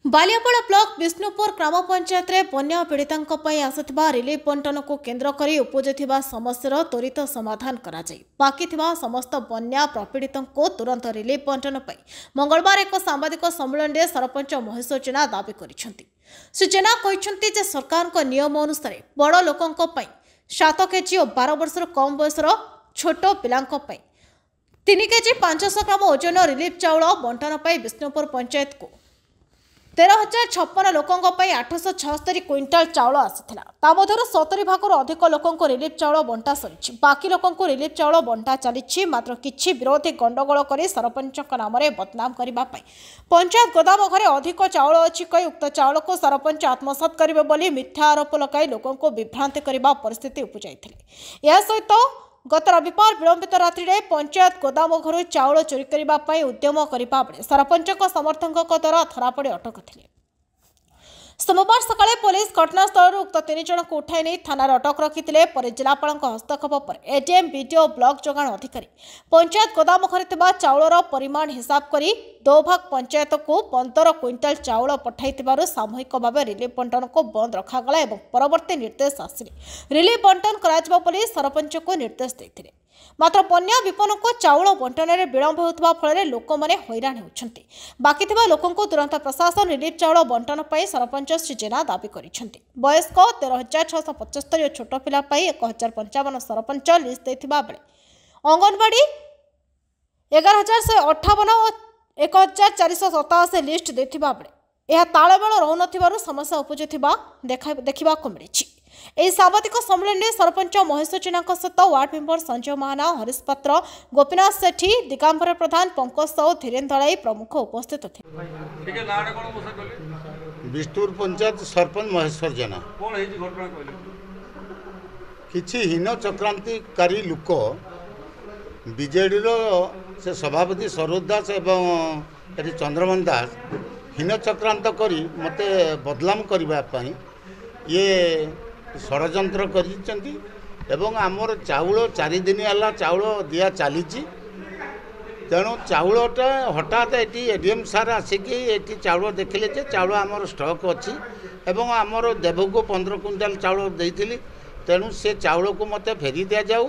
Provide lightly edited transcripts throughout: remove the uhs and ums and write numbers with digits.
बालियापड़ा block Vishnupur ग्राम पंचायत रे बन्या पीड़ितांक पई आसुथिबा रिलीफ बंटन को केंद्र करी उपजुथिबा समस्यार त्वरित समाधान करा जाय। बाकी थिबा समस्त बन्या प्रपीड़ितों को तुरंत रिलीफ बंटन पई मंगलवार एक सांबादिक सम्मेलन रे सरपंच महेश जेना दाबी करिसेंती। श्री जेना कहिसेंती जे सरकार को नियम अनुसार बड़ लोकंक पई 7 केजी और 12 वर्षर कम बयसर छोट पिलांक पई 3 केजी 500 ग्राम ओजन रिलीफ चाउल बंटन पई विष्णुपुर पंचायत को 13,056 लोकों 876 क्विंटाल चाउल आसाला। ता मध्यरु 70 भागरु अधिक लोकों रिलीफ चाउल बंटा सरी। बाकी लोकों रिलीफ चाउल बंटा चली। मात्र किछि विरोधी गंडगोल कर सरपंच नाम बदनाम करने पंचायत गोदाम घरे अधिक चाउल अच्छी कही उक्त चाउल को सरपंच आत्मसात करेंगे बोली मिथ्या आरोप लगाई लोकों को विभ्रांत करने परिस्थिति उपजाई। या सहित गत रविवार विलंबित रात्रि में पंचायत गोदाम घर चाउल चोरी करने उद्यम करने बेले सरपंच समर्थकों द्वारा धरापड़ी अटक थे। सोमवार सकाळे पुलिस घटनास्थल उक्त 3 जन को उठाई नहीं थाना अटक रखिते। जिलापाल हस्तक्षेप पर एडीएम बीडीओ ब्लॉक जोगाण अधिकारी पंचायत गोदाम घर चाउलर परिमाण हिसाब करी 2 भाग पंचायत को 15 क्विंटाल चाउल पठाई सामूहिक भाव रिलीफ बंटन को बंद रखागला और परवर्ती निर्देश आसिले रिलीफ बंटन करा बोली सरपंच को निर्देश देते। मात्र बन्या विपन्न को चाउल बंटन में विलंब होता फल लोक मैंने हैरान होती। बाकी लोकों को तुरंत प्रशासन रिलीफ चाउल बंटन पर सरपंच श्री जेना दाबी करिसेंती। वयस्क 13,675 और छोट पिला 1,055 सरपंच लिस्ट देथिबा बेले अंगनवाड़ी 11,158 और 1,487 लिस्ट देथिबा बेले यह तालमेल रहउनथिबारु समस्या उपजुथिबा देखिबाको मिलिछि। ଏହି ସାମ୍ବାଦିକ ସମ୍ମିଳନୀରେ ସରପଞ୍ଚ ମହେଶ ଯେନାଙ୍କ ସହିତ ୱାର୍ଡ ମେମ୍ବର ସଞ୍ଜୟ ମହାନା, ହରିଶ ପାତ୍ର, ଗୋପୀନାଥ ସେଠୀ, ଦିଗାମ୍ବର ପ୍ରଧାନ, ପଙ୍କଜ ସାହୁ, ଧୀରେନ୍ଦ୍ର ଦଳାଇ ପ୍ରମୁଖ ଉପସ୍ଥିତ ଥିଲେ। ବିଷ୍ଣୁପୁର ପଞ୍ଚାୟତ ସରପଞ୍ଚ ମହେଶ୍ୱର जेना କିଛି ହୀନ ଚକ୍ରାନ୍ତିକାରୀ ଲୋକ ବିଜେଡିର ସେ ସଭାପତି ସରୋଜ ଦାସ ଏବଂ ଏଠି ଚନ୍ଦ୍ରମୋହନ ଦାସ ହୀନ ଚକ୍ରାନ୍ତ କରି ମୋତେ ବଦନାମ କରିବା ପାଇଁ ये षड्यंत्र करिसेंती एवं आमर चाउल 4 दिन है चाउल दिया चली तेणु चाउलटा हठात ये एडीएम सार आसिकी ये चाउल देखिले जे चाउल आमर स्टॉक अच्छी एवं आमर देव को 15 क्विंटाल चाउल देइथिली तेणु से चाउल को मत फेरी दि जाऊ।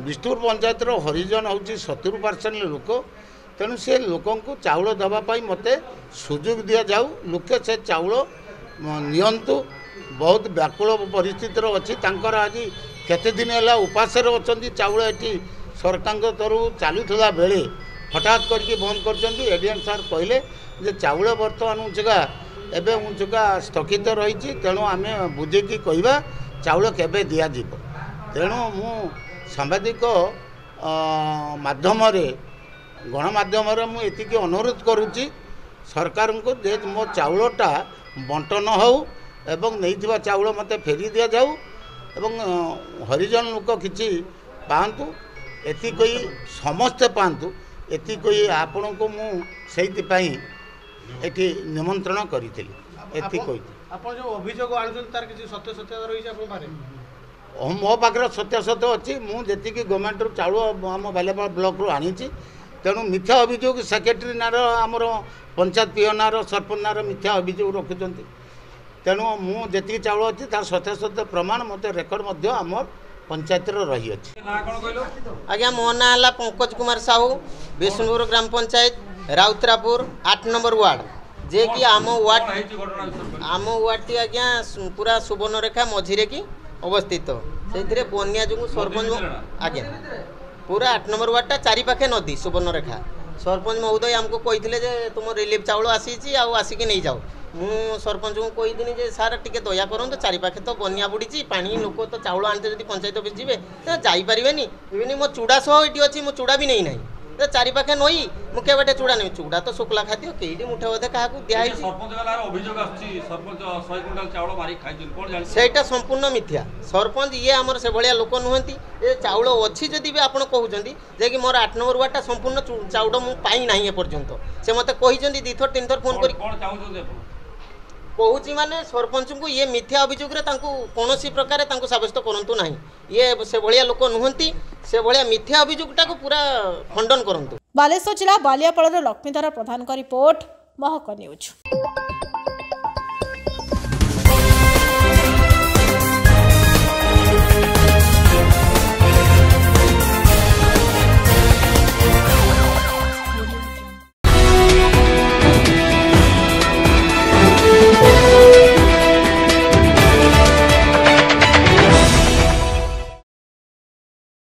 विष्णुपुर पंचायत हरिजन हूँ 70% लोक तेणु से लोकों को चाउल दवापाई मत सुजोग दि जाऊ लोके से चाउल नियंतु। बहुत व्याकुल परिस्थिति अच्छी आज केते दिन है उपासर अच्छा चाउल ये सरकार तरफ चलुला बेले हठात करके बंद कर एडीएम सार कहले जे चाउल बर्तमान उंचका एवं उंचका स्थगित रही तेणु आम बुझेकी कहवा चाउल केबे दिया जीव। तेणु मु सांबादिक माध्यम गणमाध्यम मुझे अनुरोध करुच्ची सरकार को जे मो चाउलटा बंटन हो एवं नहीं चाउल मत फेरी दि जाऊ एवं हरिजन लोक किसी पातु एति कोई समस्ते पातु एति कोई आपण को मुझे निमंत्रण करी एति कोई आपण जो अभियोग आनुछन तार किसी सत्य सत्य रही छै आपण बारे मो पाखरे सत्य सत्य अच्छी मुझे गवर्नमेंट चाउल आम बालियापाड़ा ब्लॉक रू आनी तेणु मिथ्या अभियोग सेक्रेटरी नार आमर पंचायत पीओ नार सरपंच नार मिथ्या अभियोग रखुंट तेणु मुझे चाउल अच्छी तार सत्य सत्य प्रमाण मत रेकर्ड आमर पंचायत रही अच्छी। आज्ञा मो ना है पंकज कुमार साहू विष्णुपुर ग्राम पंचायत राउतरापुर 8 नंबर वार्ड जे कि आम वार्ड टी आज्ञा पूरा सुवर्णरेखा मझिरे की अवस्थित से बन्या जो सरपंच आज्ञा पूरा 8 नंबर वार्डटा चारिपाखे नदी सुवर्णरेखा सरपंच महोदय आमको कही तुम रिलीफ चाउल आसी आसिक नहीं जाओ मु सरपंच को कहीदिनी जे सार टिके दया करूँ चारिपाखे तो बन्या बुड़ी पानी लोक तो चाउल आनते जब पंचायत ऑफिस जी जापारे इवन मो चूड़ा सह ये अच्छी मो चूड़ा भी नहीं ना तो चारिपाखे नई मुखे बाटे चूड़ा नहीं चूड़ा तो शुक्ला खाद्य कई मुठे बोधे क्या दिखाई संपूर्ण मिथ्या सरपंच ये आमर से भाया लोक नुहति ये चाउल अच्छी जदि भी आपड़ कहते जे कि मोर 8 नंबर वार्डटा संपूर्ण चाउल मुझे पाई ना एपर्यंत से मत कही 2 थर 3 थर फोन कर कहूँ माने सरपंच को ये मिथ्या अभियोग कौन प्रकार सब्यस्त करूँ ना ये से भाया लोक नुहति से भाया मिथ्या अभियोगटा को पूरा खंडन करूँ। बालेश्वर जिला बालियापाड़ा लक्ष्मीधर प्रधान का रिपोर्ट महक न्यूज।